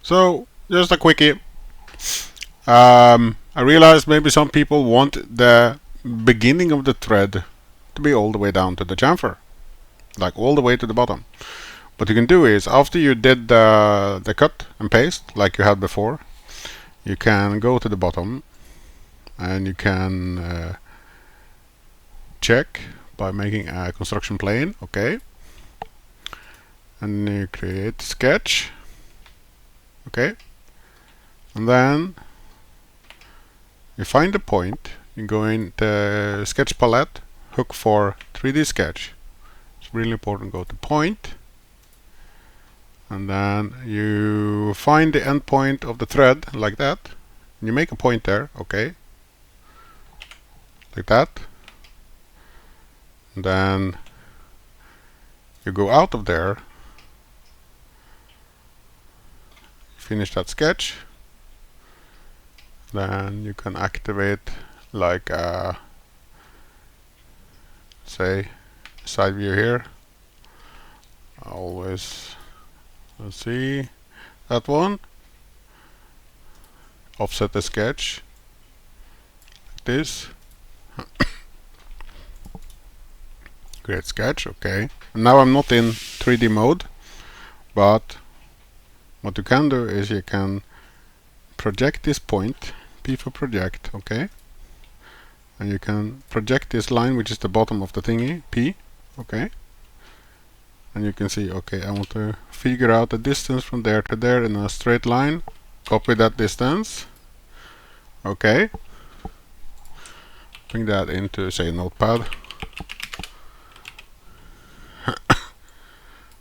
So just a quickie. I realized maybe some people want the beginning of the thread to be all the way down to the chamfer, like all the way to the bottom. What you can do is, after you did the cut and paste like you had before, you can go to the bottom and you can check by making a construction plane. Okay, and you create sketch. Okay, and then you find the point, you go in the sketch palette, hook for 3D sketch. It's really important, go to point, and then you find the end point of the thread like that, and you make a point there. Okay, like that, and then you go out of there, finish that sketch, then you can activate like a, say, side view here. Always, let's see, that one, offset the sketch like this. Create sketch. Okay, and now I'm not in 3D mode, but what you can do is you can project this point, P for project. Okay, and you can project this line, which is the bottom of the thingy, P. Okay, and you can see, okay, I want to figure out the distance from there to there in a straight line. Copy that distance. Okay, bring that into, say, Notepad.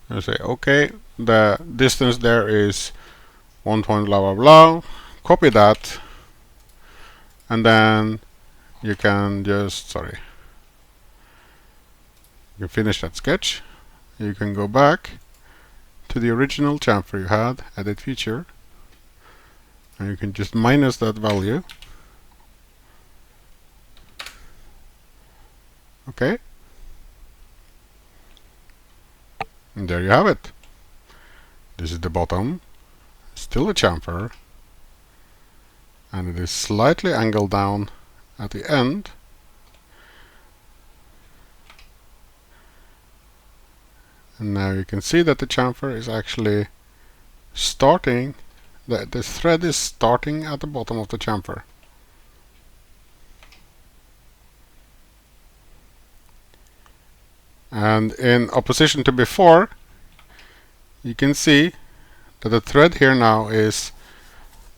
And say, okay, the distance there is 1 point blah blah blah. Copy that, and then you can just, you can finish that sketch. You can go back to the original chamfer you had, edit feature, and you can just minus that value. Okay, and there you have it. This is the bottom, still a chamfer, and it is slightly angled down at the end. And now you can see that the chamfer is actually starting, the thread is starting at the bottom of the chamfer. And in opposition to before, you can see that the thread here now is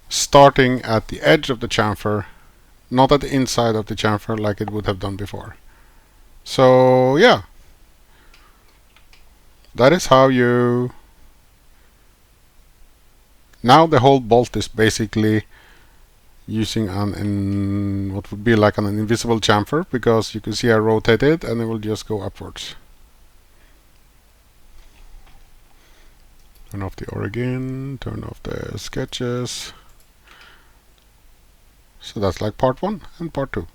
starting at the edge of the chamfer, not at the inside of the chamfer like it would have done before. So yeah, that is how you, now the whole bolt is basically using what would be like an invisible chamfer, because you can see I rotate it and it will just go upwards. Turn off the origin, turn off the sketches. So that's like part 1 and part 2.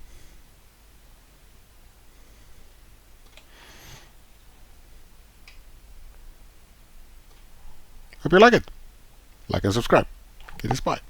Hope you like it. Like and subscribe. Get this, bye.